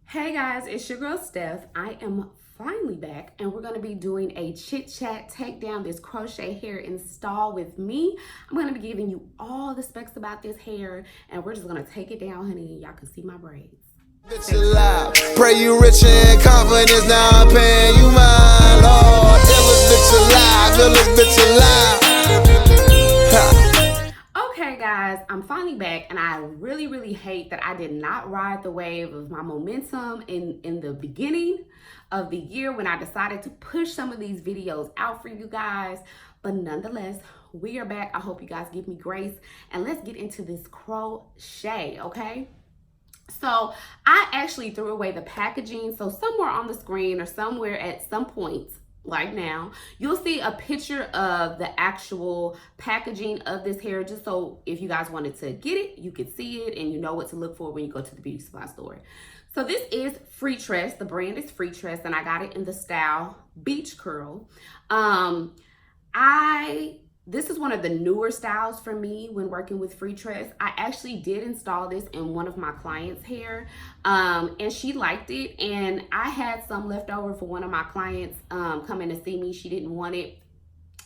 Hey guys, it's your girl Steph. I am finally back and we're going to be doing a chit chat, take down this crochet hair install with me. I'm going to be giving you all the specs about this hair and we're just going to take it down, honey. Y'all can see my braids. Pray you rich and confidence, now I'm paying you my Lord. Illest bitch alive. Okay guys, I'm finally back and I really hate that I did not ride the wave of my momentum in the beginning of the year when I decided to push some of these videos out for you guys. But nonetheless, we are back. I hope you guys give me grace and let's get into this crochet, okay? So I actually threw away the packaging. So somewhere on the screen or somewhere at some point like now, you'll see a picture of the actual packaging of this hair, just so if you guys wanted to get it, you could see it and you know what to look for when you go to the beauty supply store. So this is Freetress. The brand is Freetress and I got it in the style BeachCurl. This is one of the newer styles for me when working with Freetress. I actually did install this in one of my clients' hair and she liked it, and I had some left over for one of my clients coming to see me. She didn't want it,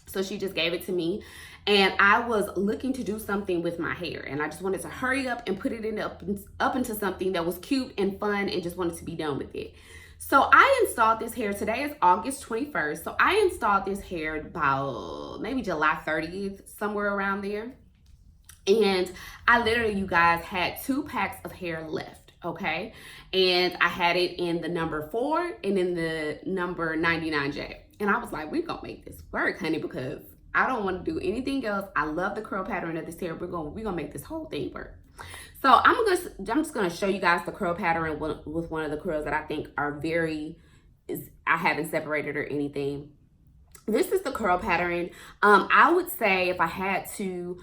so she just gave it to me, and I was looking to do something with my hair and I just wanted to hurry up and put it up into something that was cute and fun and just wanted to be done with it. So I installed this hair. Today is August 21st. So I installed this hair about maybe July 30th, somewhere around there. And I literally, you guys, had 2 packs of hair left, okay? And I had it in the number 4 and in the number 99J. And I was like, we're gonna make this work, honey, because I don't want to do anything else. I love the curl pattern of this hair. We're gonna make this whole thing work. So I'm just gonna show you guys the curl pattern with one of the curls that I think are I haven't separated or anything. This is the curl pattern. I would say if I had to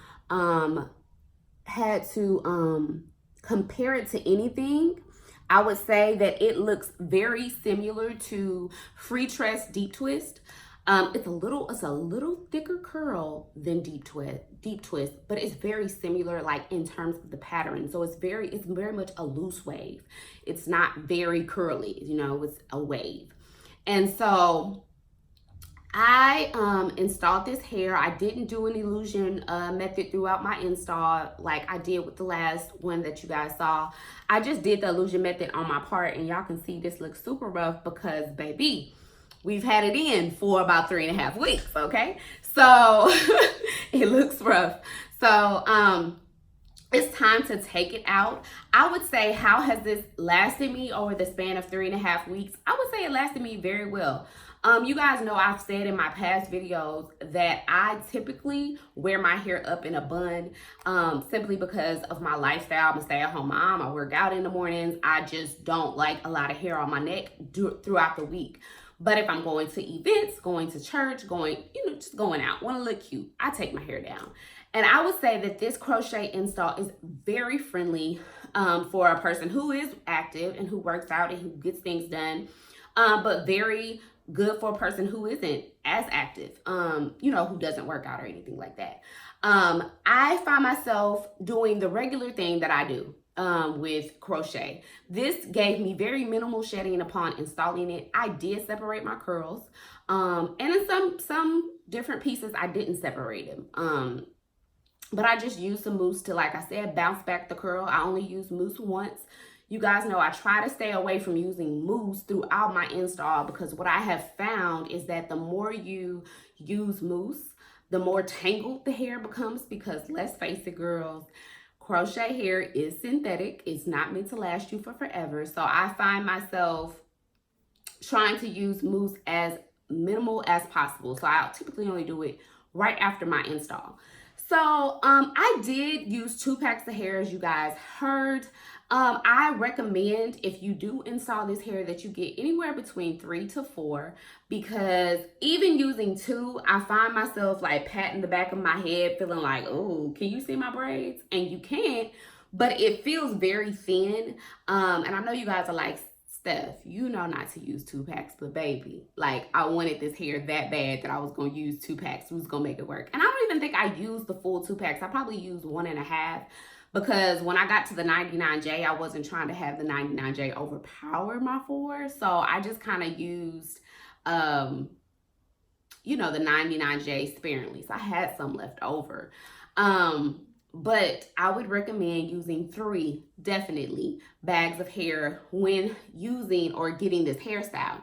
compare it to anything, I would say that it looks very similar to Freetress Deep Twist. It's a little thicker curl than Deep Twist, but it's very similar, like in terms of the pattern. So it's very much a loose wave. It's not very curly, you know, it's a wave. And so I installed this hair. I didn't do an illusion method throughout my install like I did with the last one that you guys saw. I just did the illusion method on my part, and y'all can see this looks super rough because, baby, we've had it in for about 3.5 weeks, okay? So it looks rough. So it's time to take it out. I would say, how has this lasted me over the span of 3.5 weeks? I would say it lasted me very well. You guys know I've said in my past videos that I typically wear my hair up in a bun simply because of my lifestyle. I'm a stay-at-home mom. I work out in the mornings. I just don't like a lot of hair on my neck throughout the week. But if I'm going to events, going to church, just going out, want to look cute, I take my hair down. And I would say that this crochet install is very friendly for a person who is active and who works out and who gets things done, but very good for a person who isn't as active, who doesn't work out or anything like that. I find myself doing the regular thing that I do with crochet. This gave me very minimal shedding upon installing it. I did separate my curls, and in some different pieces I didn't separate them. But I just used some mousse to, like I said, bounce back the curl. I only used mousse once. You guys know I try to stay away from using mousse throughout my install because what I have found is that the more you use mousse, the more tangled the hair becomes, because let's face it, girls, crochet hair is synthetic. It's not meant to last you for forever. So I find myself trying to use mousse as minimal as possible. So I typically only do it right after my install. So I did use 2 packs of hair, as you guys heard. I recommend, if you do install this hair, that you get anywhere between 3 to 4, because even using 2, I find myself like patting the back of my head, feeling like, oh, can you see my braids? And you can't, but it feels very thin. And I know you guys are like, Steph, you know not to use 2 packs, but baby, like I wanted this hair that bad that I was going to use 2 packs. We was going to make it work. And I don't even think I used the full 2 packs. I probably used 1.5 because when I got to the 99J, I wasn't trying to have the 99J overpower my 4. So I just kind of used, you know, the 99J sparingly. So I had some left over. But I would recommend using 3, definitely, bags of hair when using or getting this hairstyle.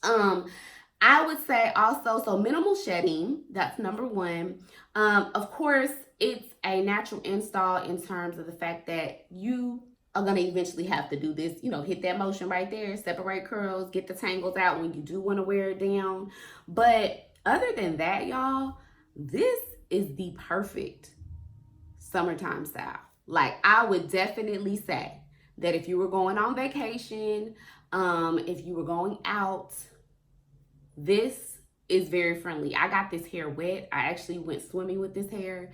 I would say also, so minimal shedding, that's number 1. Of course, it's a natural install in terms of the fact that you are going to eventually have to do this, you know, hit that motion right there, separate curls, get the tangles out when you do want to wear it down. But other than that, y'all, this is the perfect summertime style. Like, I would definitely say that if you were going on vacation, if you were going out, this is very friendly. I got this hair wet. I actually went swimming with this hair,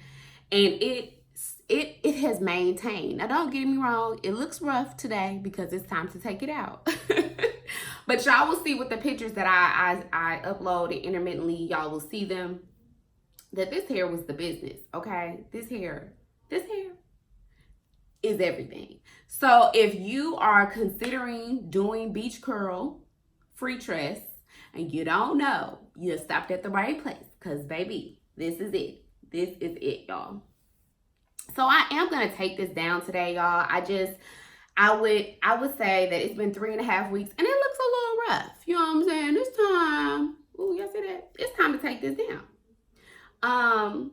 and it has maintained. Now, don't get me wrong, it looks rough today because it's time to take it out. But y'all will see with the pictures that I uploaded intermittently, y'all will see them, that this hair was the business, okay? This hair is everything. So if you are considering doing BeachCurl Freetress and you don't know, you stopped at the right place, because baby, this is it. This is it, y'all. So I am gonna take this down today, y'all. I would say that it's been 3.5 weeks and it looks a little rough. You know what I'm saying? It's time. Oh, y'all see that? It's time to take this down.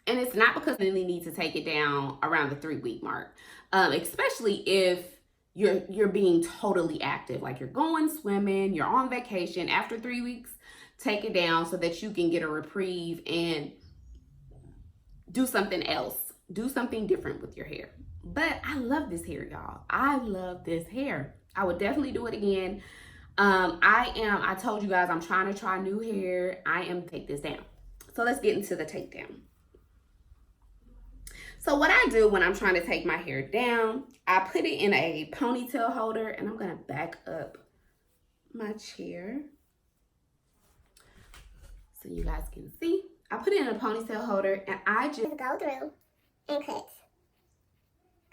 And it's not because you really need to take it down around the 3-week mark, especially if you're being totally active, like you're going swimming, you're on vacation. After 3 weeks, take it down so that you can get a reprieve and do something else, do something different with your hair. But I love this hair, y'all. I love this hair. I would definitely do it again. I told you guys I'm trying to try new hair. I am take this down. So let's get into the takedown. So what I do when I'm trying to take my hair down, I put it in a ponytail holder, and I'm gonna back up my chair so you guys can see. I put it in a ponytail holder, and I just go through and cut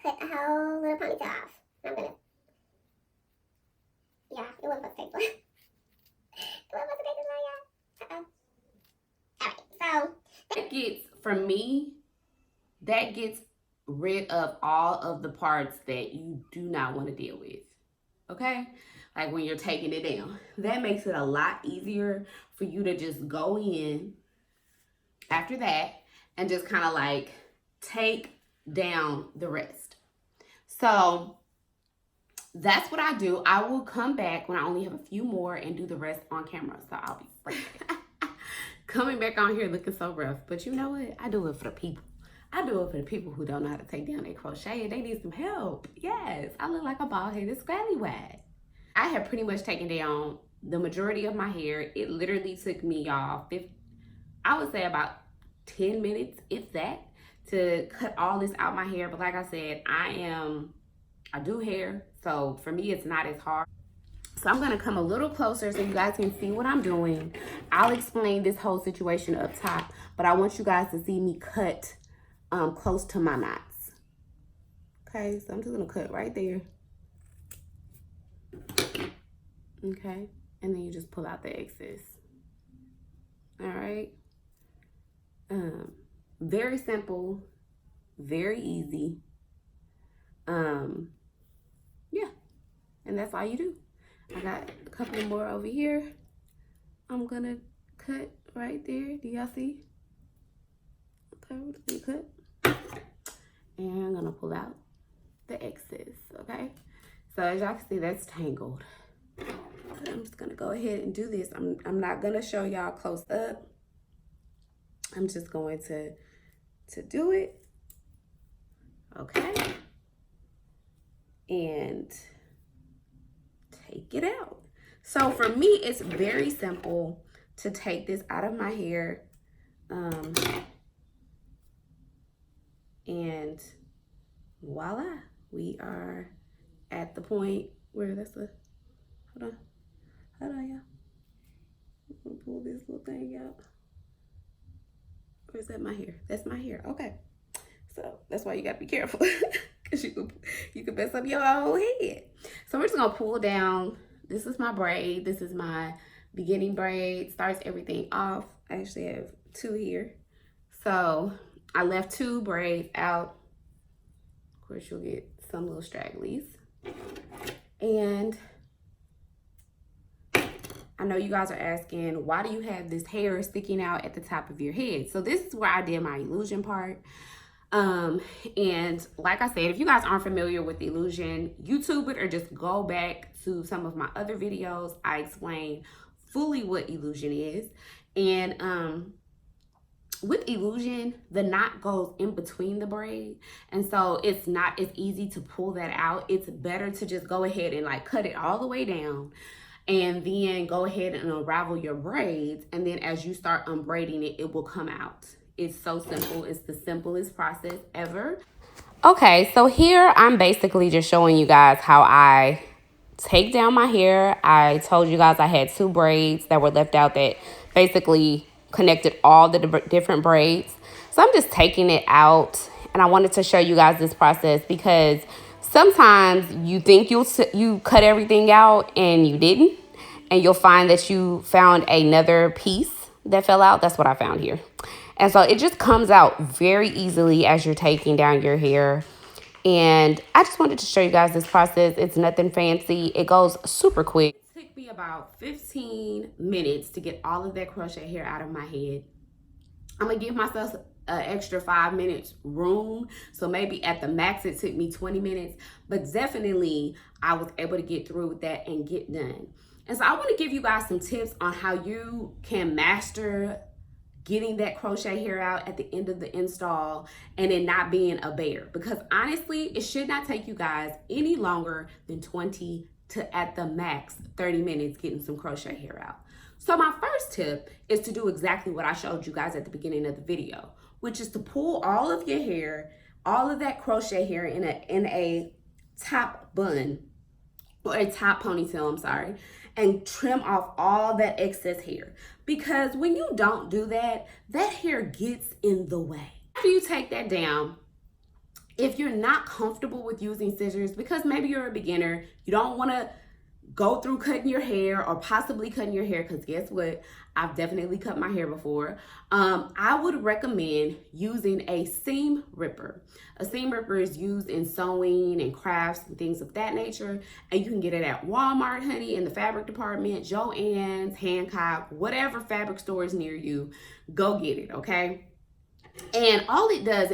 a whole little ponytail off. I'm gonna, yeah, it wasn't supposed to take long. It wasn't supposed to take this long, y'all. Alright, so that gets, for me, that gets rid of all of the parts that you do not want to deal with, okay? Like when you're taking it down. That makes it a lot easier for you to just go in after that and just kind of like take down the rest. So that's what I do. I will come back when I only have a few more and do the rest on camera. So I'll be right back. Coming back on here looking so rough. But you know what? I do it for the people. I do it for the people who don't know how to take down their crochet and they need some help. Yes, I look like a bald-headed scallywag. I have pretty much taken down the majority of my hair. It literally took me, y'all, I would say about 10 minutes, if that, to cut all this out my hair. But like I said, I do hair, so for me, it's not as hard. So I'm gonna come a little closer so you guys can see what I'm doing. I'll explain this whole situation up top, but I want you guys to see me cut close to my knots. Okay, so I'm just gonna cut right there. Okay, and then you just pull out the excess. All right. Very simple, very easy. Yeah, and that's all you do. I got a couple more over here. I'm gonna cut right there. Do y'all see? Okay, we're just gonna cut. And I'm gonna pull out the excess, okay? So as y'all can see, that's tangled. But I'm just gonna go ahead and do this. I'm not gonna show y'all close up. I'm just going to do it, okay? And take it out. So for me, it's very simple to take this out of my hair. And voila, we are at the point where hold on, y'all. I'm gonna pull this little thing out. Or is that my hair? That's my hair. Okay. So that's why you gotta be careful, because you could mess up your whole head. So we're just gonna pull down. This is my braid. This is my beginning braid. Starts everything off. I actually have 2 here. So I left 2 braids out. Of course, you'll get some little stragglies. And I know you guys are asking, why do you have this hair sticking out at the top of your head? So this is where I did my illusion part. And like I said, if you guys aren't familiar with illusion, YouTube it or just go back to some of my other videos. I explain fully what illusion is. And with illusion, the knot goes in between the braid, and so it's not as easy to pull that out. It's better to just go ahead and like cut it all the way down, and then go ahead and unravel your braids, and then as you start unbraiding it, it will come out. It's so simple. It's the simplest process ever. Okay, so here I'm basically just showing you guys how I take down my hair. I told you guys I had 2 braids that were left out that basically connected all the different braids. So I'm just taking it out, and I wanted to show you guys this process because sometimes you think you cut everything out and you didn't, and you'll find that you found another piece that fell out. That's what I found here. And so it just comes out very easily as you're taking down your hair. And I just wanted to show you guys this process. It's nothing fancy. It goes super quick. It took me about 15 minutes to get all of that crochet hair out of my head. I'm gonna give myself an extra 5 minutes room. So maybe at the max, it took me 20 minutes, but definitely I was able to get through with that and get done. And so I want to give you guys some tips on how you can master getting that crochet hair out at the end of the install and it not being a bear. Because honestly, it should not take you guys any longer than 20 to at the max 30 minutes getting some crochet hair out. So my first tip is to do exactly what I showed you guys at the beginning of the video, which is to pull all of your hair, all of that crochet hair in a top bun, or a top ponytail, I'm sorry, and trim off all that excess hair. Because when you don't do that, that hair gets in the way. After you take that down, if you're not comfortable with using scissors, because maybe you're a beginner, you don't want to go through cutting your hair or possibly cutting your hair, because guess what? I've definitely cut my hair before. I would recommend using a seam ripper. A seam ripper is used in sewing and crafts and things of that nature. And you can get it at Walmart, honey, in the fabric department, Joann's, Hancock, whatever fabric store is near you, go get it, okay? And all it does,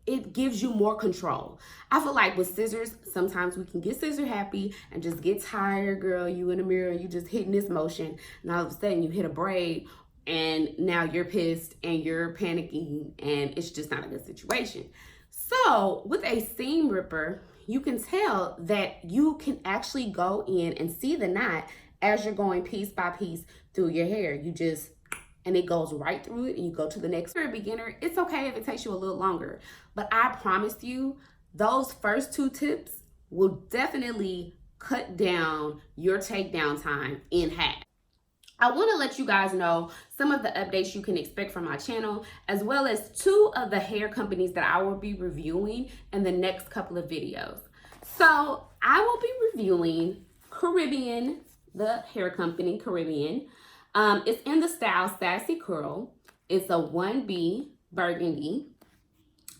it gives you more control. I feel like with scissors, sometimes we can get scissor happy and just get tired, girl. You in the mirror, you just hitting this motion, and all of a sudden you hit a braid, and now you're pissed and you're panicking, and it's just not a good situation. So with a seam ripper, you can tell that you can actually go in and see the knot as you're going piece by piece through your hair. And it goes right through it, and you go to the next. For a beginner, it's okay if it takes you a little longer, but I promise you, those first 2 tips will definitely cut down your takedown time in half. I want to let you guys know some of the updates you can expect from my channel, as well as 2 of the hair companies that I will be reviewing in the next couple of videos. So I will be reviewing Caribbean, the hair company Caribbean. It's in the style Sassy Curl. It's a 1B burgundy,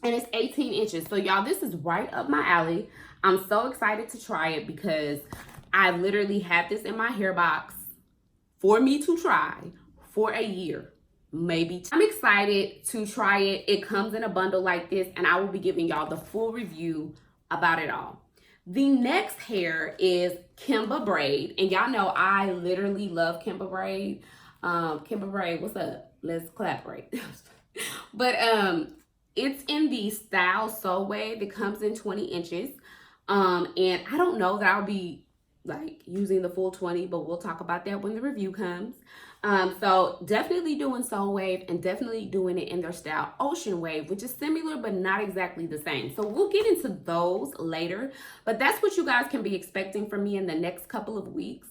and it's 18 inches. So y'all, this is right up my alley. I'm so excited to try it because I literally had this in my hair box for me to try for a year, maybe. I'm excited to try it. It comes in a bundle like this, and I will be giving y'all the full review about it all. The next hair is Kimba braid, and y'all know I literally love Kimba braid. Kimba braid, what's up? Let's collaborate. But it's in the style Soul Wave. It comes in 20 inches. And I don't know that I'll be like using the full 20, but we'll talk about that when the review comes. So definitely doing Soul Wave, and definitely doing it in their style Ocean Wave, which is similar but not exactly the same. So we'll get into those later, but that's what you guys can be expecting from me in the next couple of weeks.